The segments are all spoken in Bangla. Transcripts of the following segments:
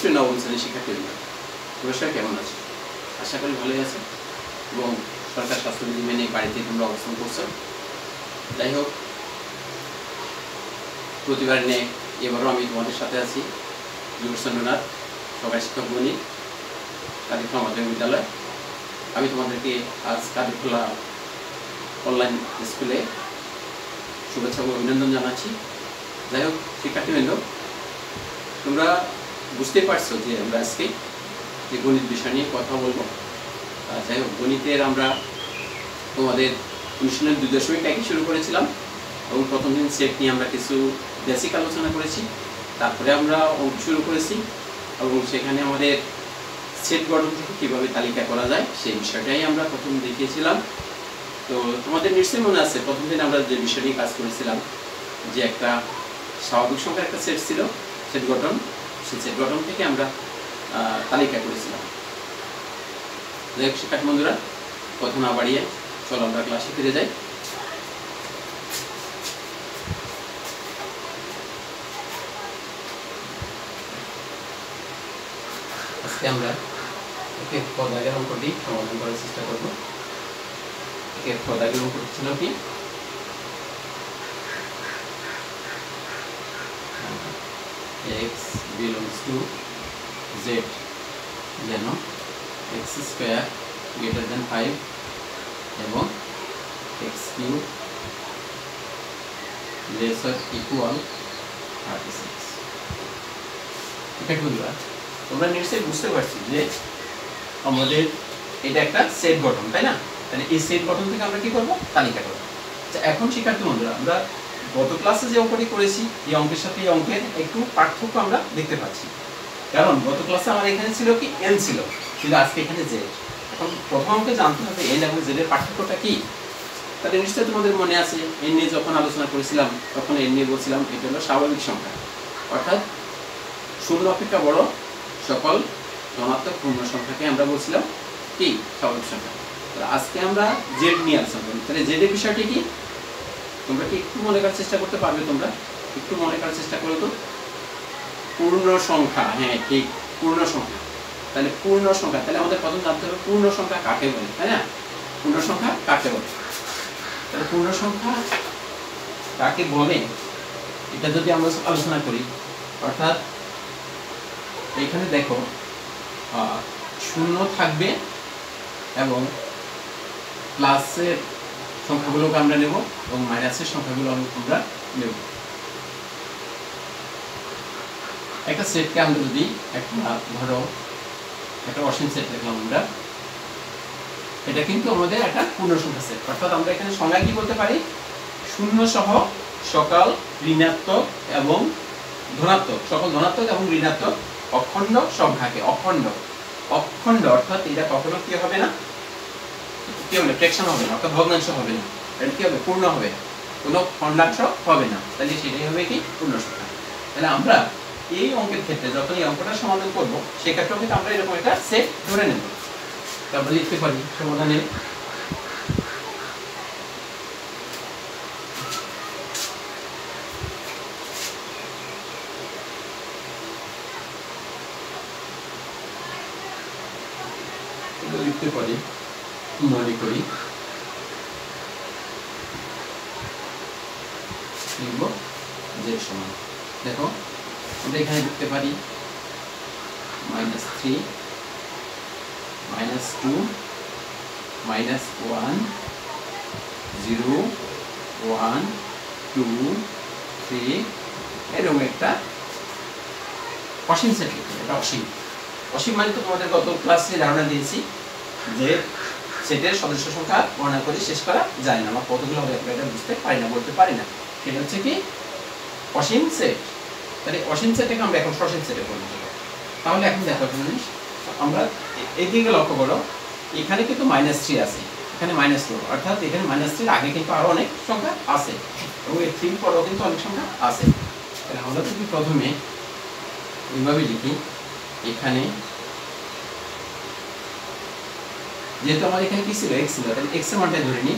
সুপ্রিয় নবম শ্রেণীর শিক্ষার্থীবৃন্দ, তোমরা কেমন আছো? আশা করি ভালোই আছো এবং সরকার স্বাস্থ্যবিধি মেনে বাড়িতে তোমরা অবস্থান করছো। যাই হোক, প্রতিবার নিয়ে এবারও আমি তোমাদের সাথে আছি। যুবচন্দ্রনাথ সরকারি শিক্ষক বনি কাদিরখোলা মাধ্যমিক বিদ্যালয়। আমি তোমাদেরকে আজ কাদিরখোলা অনলাইন স্কুলে শুভেচ্ছা ও অভিনন্দন জানাচ্ছি। যাই হোক শিক্ষার্থীবৃন্দ, তোমরা বুঝতে পারছো যে আমরা আজকে যে গণিত বিষয় নিয়ে কথা বলবো। যাই হোক, গণিতের আমরা তোমাদের অনুশীলন 2.1 শুরু করেছিলাম এবং প্রথম দিন সেট নিয়ে আমরা কিছু বেসিক আলোচনা করেছি। তারপরে আমরা অঙ্ক শুরু করেছি এবং সেখানে আমাদের সেট গঠন থেকে কীভাবে তালিকা করা যায় সেই বিষয়টাই আমরা প্রথম দেখিয়েছিলাম। তো তোমাদের নিশ্চয়ই মনে আছে প্রথম দিন আমরা যে বিষয় নিয়ে কাজ করেছিলাম যে একটা স্বাভাবিক সংখ্যার একটা সেট ছিল, সেট গঠন, সেই সেট গঠন থেকে আমরা তালিকা করেছিলাম। যাই হোক শিক্ষার্থী বন্ধুরা, কথা না বাড়িয়ে চলো আমরা ক্লাসে ফিরে যাই। আজকে আমরা একে পদাগের অঙ্কটি সমাধান করার চেষ্টা করব। একে পদাগের অঙ্ক ছিল কি, x belongs to z যেন x স্কয়ার গ্রেটার দেন 5 এবং x cube less or equal 36। ঠিক আছে বন্ধুরা, তোমরা নিশ্চয়ই বুঝতে পারছি যে আমাদের এটা একটা সেট গঠন, তাই না? তাহলে এই সেট গঠন থেকে আমরা কি করব? তালিকা করব। আচ্ছা, এখন শিক্ষার্থী বন্ধুরা, আমরা গত ক্লাসে যে অঙ্কটি করেছি এই অঙ্কের সাথে এই অঙ্কের একটু পার্থক্য আমরা দেখতে পাচ্ছি। কারণ গত ক্লাসে আমার এখানে ছিল কি n ছিল, কিন্তু আজকে এখানে z। এখন প্রথম অঙ্কে জানতে হবে n এবং z এর পার্থক্যটা কি। তাহলে নিশ্চয়ই তোমাদের মনে আছে n নিয়ে যখন আলোচনা করেছিলাম তখন n নিয়ে বলছিলাম এটা হলো স্বাভাবিক সংখ্যা, অর্থাৎ শূন্য অপেক্ষা বড় সকল ধনাত্মক পূর্ণ সংখ্যাকে আমরা বলছিলাম কি স্বাভাবিক সংখ্যা। তাহলে আজকে আমরা z নিয়ে আলোচনা করি। তাহলে z এর বিষয়টি কি তোমরা কি একটু মনে করার চেষ্টা করতে পারবে? তোমরা একটু মনে করার চেষ্টা করো তো। পূর্ণ সংখ্যা, হ্যাঁ ঠিক, পূর্ণ সংখ্যা। তাহলে পূর্ণ সংখ্যা, তাহলে আমাদের প্রথম জানতে হবে পূর্ণ সংখ্যা কাকে বলে, তাই না? পূর্ণ সংখ্যা কাকে বলে? তাহলে পূর্ণ সংখ্যা কাকে বলে এটা যদি আমরা আলোচনা করি, অর্থাৎ এখানে দেখো শূন্য থাকবে এবং প্লাসের সংখ্যাগুলোকে আমরা নেব এবং মাইনাসের সংখ্যাগুলো আমরা নেব। একটা সেটকে আমরা যদি ধরো একটা অসীম সেট লিখলাম আমরা, এটা কিন্তু আমাদের একটা পূর্ণ সংখ্যা সেট। অর্থাৎ আমরা এখানে সংজ্ঞা কি বলতে পারি? শূন্য সহ সকল ঋণাত্মক এবং ধনাত্মক, সকল ধনাত্মক এবং ঋণাত্মক অখণ্ড সংখ্যাকে, অখণ্ড অখণ্ড অর্থাৎ এটা কখনো কি হবে না, কি হবে, ফ্র্যাকশন হবে না, অর্থাৎ ভগ্নাংশ হবে না, এটা কি হবে, পূর্ণ হবে, কোনো খণ্ডাংশ হবে না। তাহলে সেটাই হবে কি পূর্ণ সংখ্যা। তাহলে আমরা এই অঙ্কের ক্ষেত্রে যখন এই অঙ্কটা সমাধান করব সেক্ষেত্রেও কিন্তু আমরা এরকম একটা সেট ধরে নেব। তারপর লিখতে পারি সমাধানে লিখতে পারি, মনে করি লিখব z সমান, দেখো আমরা এখানে লিখতে পারি -3 -2 -1 0 1 2 3 এরকম একটা অসীম সেট লিখতে হবে। এটা অসীম, অসীম মানে তো তোমাদের গত ক্লাসে ধারণা দিয়েছি যে সেটের সদস্য সংখ্যা গণনা করে শেষ করা যায় না, আমরা কতগুলো হবে এটা বুঝতে পারি না, বলতে পারি না, সেটা হচ্ছে কি অসীম সেট। তাহলে অসীম সেটকে আমরা এখন সসীম সেটে পরিণত করব। তাহলে এখন দেখো জিনিস, আমরা এই দিকে লক্ষ্য করো, এখানে কিন্তু -3 আছে, এখানে -4, অর্থাৎ এখানে -3 আগে কিন্তু আরো অনেক সংখ্যা আছে এবং এই 3 পরেও কিন্তু অনেক সংখ্যা আছে। তাহলে আমরা যদি প্রথমে এইভাবে লিখি, এখানে যেহেতু আমাদের এখানে কি ছিল, x ছিল, তাহলে x এর মানটা ধরে নিই,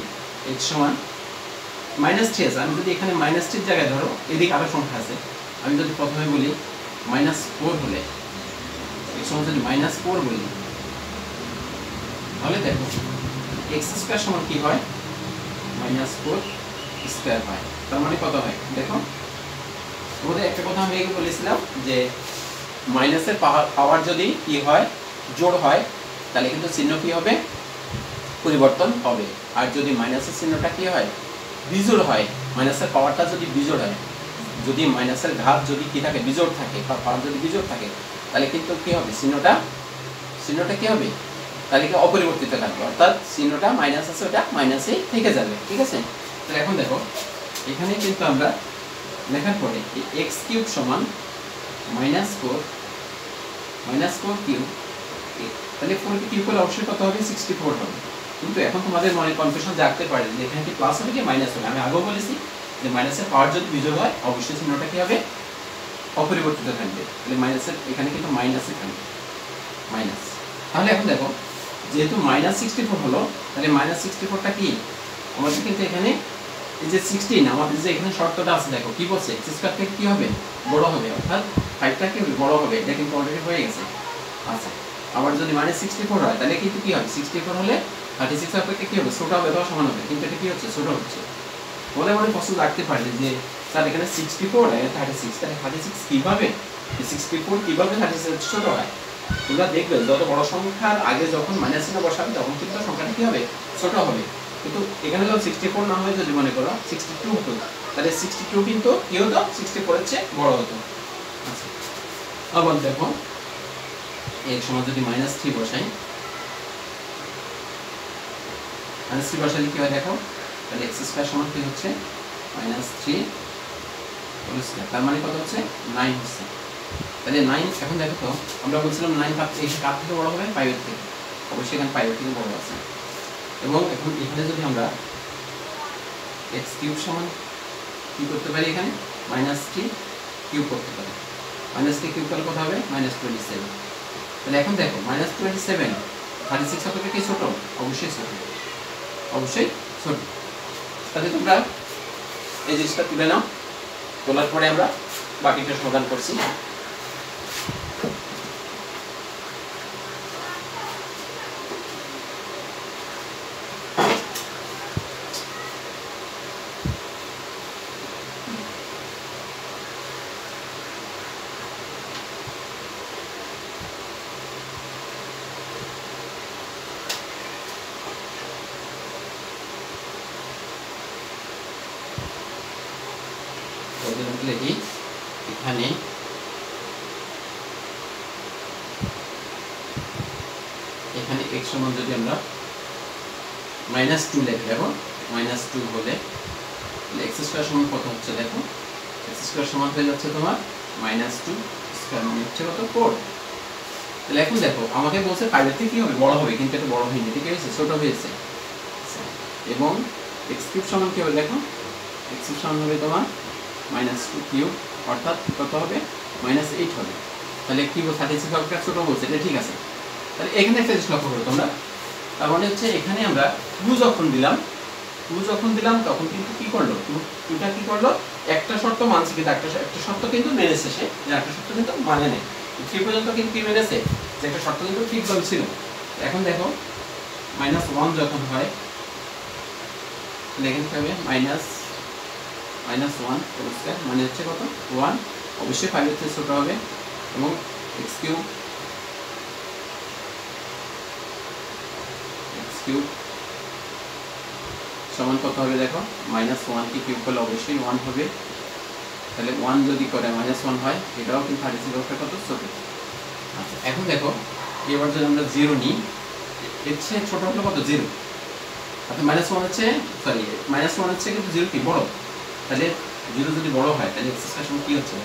x সমান -3 আছে। আমি যদি এখানে -3 জায়গায় ধরো এদিকে আরো সংখ্যা আছে, আমি যদি প্রথমে বলি -4 হলে x সমান যদি -4 বলি তাহলে দেখো x স্কয়ার সমান কি হয় -4 স্কয়ার হয়। তার মানে কত হয় দেখো, তোমাদের একটা কথা আমি আগে বলেছিলাম যে মাইনাসের পাওয়ার যদি কি হয় জোড় হয় তাহলে কিন্তু চিহ্ন কি হবে পরিবর্তন হবে, আর যদি মাইনাসের চিহ্নটা কি হয় বিজোড় হয়, মাইনাসের পাওয়ারটা যদি বিজোড় হয়, যদি মাইনাসের ঘাত যদি কি থাকে বিজোড় থাকে বা পাওয়ার যদি বিজোড় থাকে তাহলে কিন্তু কি হবে চিহ্নটা কি হবে তাহলে কি অপরিবর্তিত থাকবে, অর্থাৎ চিহ্নটা মাইনাস আছে ওটা মাইনাসেই থেকে যাবে। ঠিক আছে, তাহলে এখন দেখো এখানে কিন্তু আমরা লেখার পরে x³ সমান -4 কিউব, তাহলে 4 কে কিউব করলে অবশ্যই কত হবে 64 হবে। কিন্তু এখন তোমাদের মনে কনফিউশন জাগতে পারে যে এখানে কি প্লাস হবে কি মাইনাস হবে। আমি আগেও বলেছি যে মাইনাসের পাওয়ার যদি বিজোড় হয় অবশ্যই চিহ্নটা কি হবে অপরিবর্তিত থাকবে, তাহলে মাইনাসের এখানে কিন্তু মাইনাসই থাকবে মাইনাস। তাহলে এখন দেখো যেহেতু -64 হলো তাহলে -64টা কি আমাদের কিন্তু এখানে এই যে 16 আমাদের যে এখানে শর্তটা আছে দেখো কি বলছে x স্কয়ার থেকে কি হবে বড় হবে, অর্থাৎ 5টা কি বড় হবে, এটা কিন্তু অলরেডি হয়ে গেছে। আচ্ছা আবার যদি -64 হয় তাহলে কিন্তু কি হবে 64 হলে 36 অপেক্ষা কি হবে ছোট হবে অথবা সমান হবে, কিন্তু এটা কি হচ্ছে ছোট হচ্ছে। বলে মনে প্রশ্ন রাখতে পারে যে স্যার এখানে 64 আর 36 তাহলে 36 কিভাবে 64 কিভাবে 36 ছোট হয়। তোমরা দেখবে যত বড় সংখ্যার আগে যখন মাইনাস চিহ্ন বসাবে তখন কিন্তু সংখ্যাটা কি হবে ছোট হবে, কিন্তু এখানে যখন 64 না হয় যদি মনে করো 62 হতো তাহলে 62 কিন্তু কি হতো 64 এর চেয়ে বড় হতো। আচ্ছা আবার দেখো এর সমান যদি -3 বসাই, -3 বসালে কি হয় দেখো তাহলে x স্কয়ার সমান কি হচ্ছে -3 হোল স্কয়ার, তার মানে কত হচ্ছে 9 হচ্ছে। তাহলে 9 এখন দেখো তো আমরা বলছিলাম 9 কাপ থেকে বড় হবে 5 এর থেকে, অবশ্যই এখানে 5 এর থেকে বড় আছে। এবং এখন এখানে যদি আমরা x³ সমান কি করতে পারি এখানে -3 কিউব করতে পারি, -3 কিউব করলে কত হবে -27। তাহলে এখন দেখো -27 36 অপেক্ষা কি ছোট, অবশ্যই ছোট, অবশ্যই ছোট। তাহলে তোমরা এই জিনিসটা তুলে নাও, তোলার পরে আমরা বাকিটা সমাধান করছি। লিখি এখানে x সমান যদি আমরা -2 লিখি দেখো -2 হলে x স্কয়ার সমান কত হচ্ছে দেখো x স্কয়ার সমান হয়ে যাচ্ছে তোমার -2 স্কয়ার মানে হচ্ছে কত 4। তাহলে এখন দেখো আমাকে বলছে 5 এর থেকে কি হবে বড় হবে, কিন্তু এটা বড় হয়নি, এটা কি হয়েছে ছোট হয়েছে। এবং x³ সমান কি হবে দেখো x³ সমান হবে তোমার -2 কিউব, অর্থাৎ কত হবে -8 হবে। তাহলে কি বল 36 অপেক্ষা ছোট বলছে, এটা ঠিক আছে। তাহলে এখানে একটা জিনিস লক্ষ্য করো তোমরা, তার মানে হচ্ছে এখানে আমরা 2 যখন দিলাম তখন কিন্তু কি করলো 2টা কি করলো একটা শর্ত মানছে, কিন্তু একটা শর্ত কিন্তু মেনেছে সে, যে একটা শর্ত কিন্তু মানে নেই 3 পর্যন্ত কিন্তু কি মেনেছে যে একটা শর্ত কিন্তু ঠিকভাবে ছিল। এখন দেখো -1 যখন হয় তাহলে এখানে কি হবে -1 হোল স্কয়ার মানে হচ্ছে কত 1, অবশ্যই 5 এর থেকে ছোট হবে। এবং x³ সমান কত হবে দেখো -1 কে কিউব করলে অবশ্যই 1 হবে, তাহলে 1 যদি করে -1 হয় এটাও কিন্তু 36 অপেক্ষা কত ছোট। আচ্ছা এখন দেখো এবার যদি আমরা 0 নিই এর চেয়ে ছোট হলো কত 0, অর্থাৎ -1 হচ্ছে সরি -1 হচ্ছে কিন্তু 0 কি বড়, তাহলে 0 যদি বড় হয় তাহলে x স্কয়ার সমান কি হচ্ছে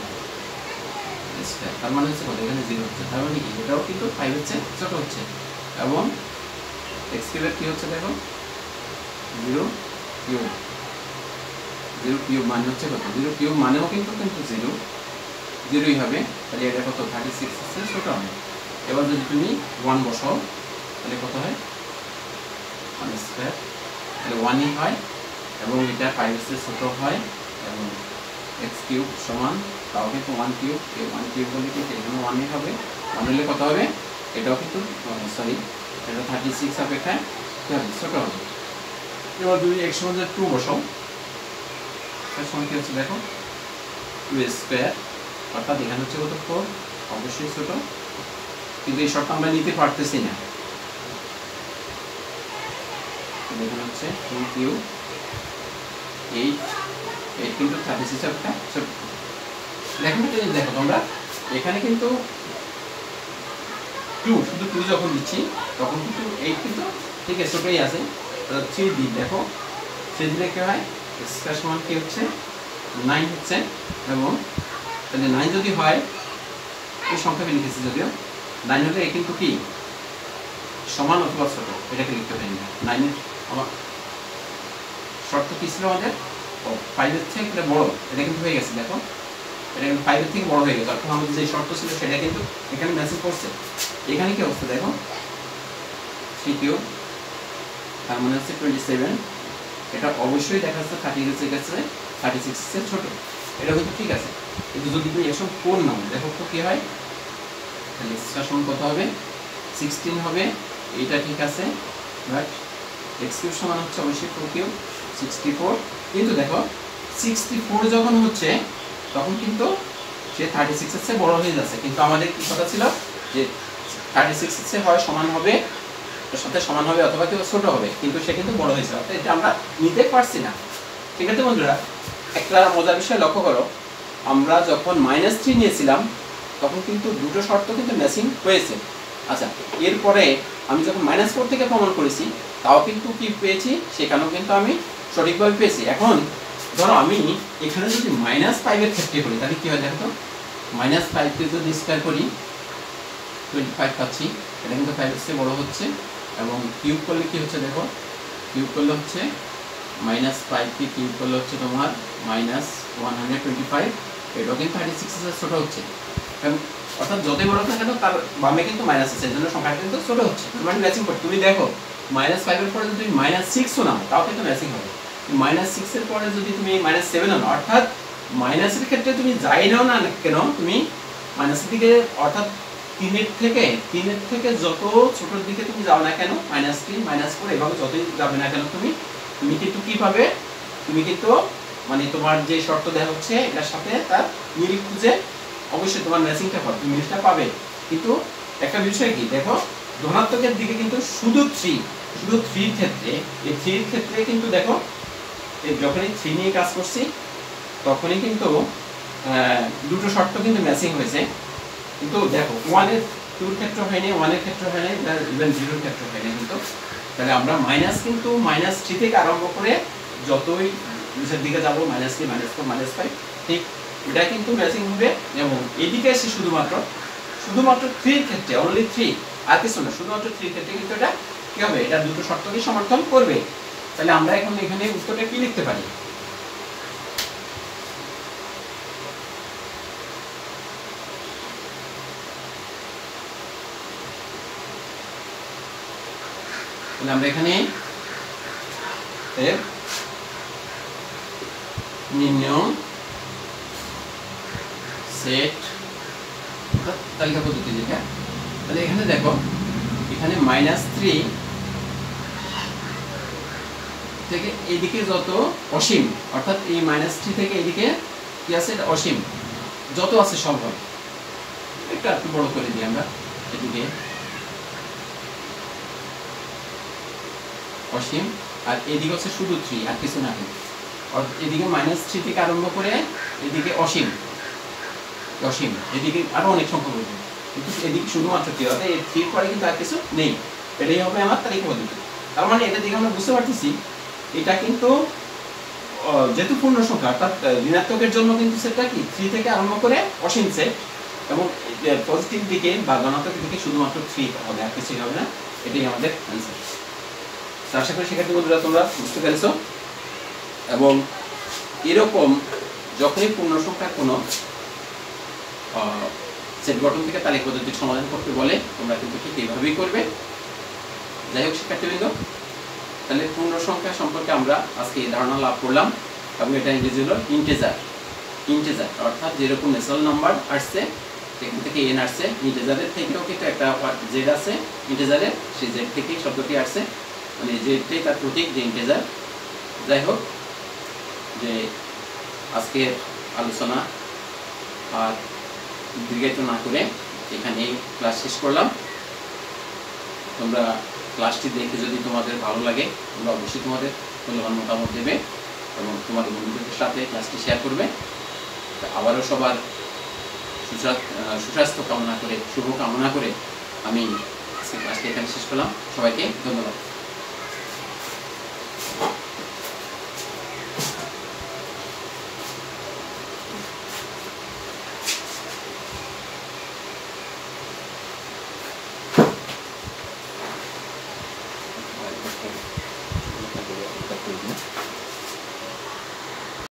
স্কয়ার, তার মানে হচ্ছে কত এখানে 0 হচ্ছে, তার মানে কি এটাও কিন্তু 5 এর চেয়ে ছোট হচ্ছে। এবং x³ এর কি হচ্ছে দেখো 0 কিউব মানে হচ্ছে কত 0 কিউব মানেও কিন্তু 0ই হবে, তাহলে এটা কত 36 আছে ছোট হবে। এবার যদি তুমি 1 বসাও তাহলে কত হয় 1 স্কয়ার, তাহলে 1ই হয় এবং এটা 5 এর চেয়ে ছোট হয়। এবং x³ সমান তাও কিন্তু 1 কিউব, এই 1 কিউব বলে কি এখানে 1ই হবে, 1 হলে কত হবে? এটাও কিন্তু সরি, এটা 36 অপেক্ষায় কি হবে? ছোট হবে। এবার তুমি x সমান 2 বসাও, এর সমান কি হচ্ছে দেখো 2 স্কয়ার, অর্থাৎ এখানে হচ্ছে কত 4, অবশ্যই ছোট, কিন্তু এই শর্ত আমরা নিতে পারতেছি না। এখানে হচ্ছে 2 কিউ 8 কিন্তু 36 অপেক্ষা ছোট। দেখো তোমরা এখানে কিন্তু 2 শুধু 2 যখন দিচ্ছি তখন কিন্তু 8 কিন্তু ঠিক আছে ছোটই আছে। 3 দিই, দেখো 3 দিলে কি হয়? x স্কয়ার সমান কি হচ্ছে 9 হচ্ছে, এবং তাহলে 9 যদি হয়, এই সংখ্যা লিখেছি যদিও 9 হলে কিন্তু কি সমান অথবা ছোট, এটাকে লিখতে পারি না। 9 এর আমার শর্ত কি ছিল আমাদের? 5 এর থেকে এটা বড়, এটা কিন্তু হয়ে গেছে। দেখো এটা কিন্তু 5 এর থেকে বড় হয়ে গেছে, অর্থাৎ আমাদের যে শর্ত ছিল সেটা কিন্তু এখানে ম্যাচিং করছে। এখানে কি অবস্থা দেখো 3 কিউব, তার মানে হচ্ছে 27, এটা অবশ্যই দেখা যাচ্ছে 36 এর ছোট, এটা কিন্তু ঠিক আছে। কিন্তু যদি তুমি এসব 4 নাও, দেখো তো কি হয়, তাহলে x সমান কত হবে? 16 হবে, এটা ঠিক আছে, বাট x কিউব সমান হচ্ছে অবশ্যই 4 কিউব 64। কিন্তু দেখো 64 যখন হচ্ছে তখন কিন্তু সে 36 এর চেয়ে বড় হয়ে যাচ্ছে, কিন্তু আমাদের কি কথা ছিল যে 36 এর চেয়ে হয় সমান হবে, এর সাথে সমান হবে অথবা কেউ ছোট হবে, কিন্তু সে কিন্তু বড় হয়েছে, অর্থাৎ এটা আমরা নিতে পারছি না। ঠিক আছে বন্ধুরা, একটা মজার বিষয় লক্ষ্য করো, আমরা যখন -3 নিয়েছিলাম তখন কিন্তু দুটো শর্ত কিন্তু ম্যাচিং হয়েছে। আচ্ছা, এরপরে আমি যখন -4 থেকে প্রমাণ করেছি তাও কিন্তু কি পেয়েছি, সেখানেও কিন্তু আমি সঠিকভাবে পেয়েছি। এখন ধরো আমি এখানে যদি -5 এর ক্ষেত্রে করি তাহলে কি হয় দেখো তো, -5 কে যদি স্কয়ার করি 25 পাচ্ছি, এটা কিন্তু 5 এর চেয়ে বড় হচ্ছে, এবং কিউব করলে কি হচ্ছে দেখো, কিউব করলে হচ্ছে -5 কে কিউব করলে হচ্ছে তোমার -125, এটাও কিন্তু 36 এর ছোট হচ্ছে। কারণ অর্থাৎ যতই বড় না কেন তার বামে কিন্তু মাইনাস আছে, এজন্য সংখ্যাটা কিন্তু ছোট হচ্ছে। মানে ম্যাচিং করতে তুমি দেখো -5 এর পরে যদি তুমি -6 নাও তাও কিন্তু ম্যাচিং হবে। -6 এর পরে যদি তুমি -7 নাও, অর্থাৎ মাইনাসের ক্ষেত্রে তুমি যাই নাও না কেন, তুমি মাইনাসের দিকে অর্থাৎ 3 এর থেকে যত ছোটর দিকে তুমি যাও না কেন, -3 -4 এভাবে যতই যাবে না কেন তুমি কিন্তু কি পাবে, তুমি কিন্তু মানে তোমার যে শর্ত দেওয়া হচ্ছে এটার সাথে তার মিল খুঁজে অবশ্যই তোমার ম্যাচিংটা পাবে, তুমি মিলটা পাবে। কিন্তু একটা বিষয় কি দেখো, ধনাত্মকের দিকে কিন্তু শুধু 3 এর ক্ষেত্রে, এই 3 এর ক্ষেত্রে কিন্তু দেখো যখনই 3 নিয়ে কাজ করছি তখনই কিন্তু দুটো শর্ত কিন্তু ম্যাচিং হয়েছে। কিন্তু দেখো 1 এর 2 এর ক্ষেত্রে হয়নি, 1 এর ক্ষেত্রে হয়নি, ইভেন 0 এর ক্ষেত্রে হয়নি। কিন্তু তাহলে আমরা -3 থেকে আরম্ভ করে যতই নিচের দিকে যাব, -3 -4 -5, ঠিক এটা কিন্তু ম্যাচিং হবে। এবং এদিকে এসে শুধুমাত্র 3 এর ক্ষেত্রে, অনলি 3, আর কিছু না, শুধুমাত্র 3 এর ক্ষেত্রে কিন্তু এটা কি হবে, এটা দুটো শর্তকে সমর্থন করবে। তাহলে আমরা এখন এখানে উত্তরটা কি লিখতে পারি? তাহলে আমরা এখানে নির্ণয় সেট তালিকা পদ্ধতি যেটা, তাহলে এখানে দেখো এখানে -3 থেকে এইদিকে যত অসীম, অর্থাৎ এই -3 থেকে এইদিকে কি আছে, এটা অসীম যত আছে সব হবে। একটু একটু বড় করে দিই আমরা, এদিকে অসীম আর এদিকে হচ্ছে শুধু 3 আর কিছু না। এদিকে -3 থেকে আরম্ভ করে এদিকে অসীম, এদিকে আরো অনেক সংখ্যা বলবে, কিন্তু এদিকে শুধুমাত্র 3, অর্থাৎ এই 3 পরে কিন্তু আর কিছু নেই। এটাই হবে আমার তালিকা পদ্ধতি। তার মানে এটা দেখে আমরা বুঝতে পারতেছি এটা কিন্তু যেহেতু পূর্ণ সংখ্যা, অর্থাৎ ঋণাত্মকের জন্য কিন্তু সেটা কি 3 থেকে আরম্ভ করে অসীম সেট, এবং পজিটিভ দিকে বা ধনাত্মকের দিকে শুধুমাত্র 3 হবে, আর কিছুই হবে না। এটাই আমাদের অ্যান্সার। আশা করি শিক্ষার্থী বন্ধুরা তোমরা বুঝতে পেরেছো। এবং এরকম যখনই পূর্ণ সংখ্যার কোনো সেট গঠন থেকে তালিকা পদ্ধতির সমাধান করতে বলে তোমরা কিন্তু ঠিক এইভাবেই করবে। যাই হোক শিক্ষার্থীবৃন্দ, তাহলে পূর্ণ সংখ্যা সম্পর্কে আমরা আজকে এই ধারণা লাভ করলাম, এবং এটা ইংরেজি হলো ইন্টিজার, অর্থাৎ যেরকম ন্যাচারাল নাম্বার আসছে এখান থেকে এন আসছে, ইন্টিজারের থেকেও কিন্তু একটা জেড আছে ইন্টিজারের, সেই জেড থেকেই শব্দটি আসছে, মানে জেডটাই তার প্রতীক যে ইন্টিজার। যাই হোক, যে আজকের আলোচনা আর দীর্ঘায়িত না করে এখানেই ক্লাস শেষ করলাম। তোমরা ক্লাসটি দেখে যদি তোমাদের ভালো লাগে, তোমরা অবশ্যই তোমাদের মূল্যবান মতামত দেবে এবং তোমাদের বন্ধুদের সাথে ক্লাসটি শেয়ার করবে। আবারও সবার সুস্বাস্থ্য কামনা করে, শুভ কামনা করে আমি আজকে ক্লাসটি এখানে শেষ করলাম। সবাইকে ধন্যবাদ।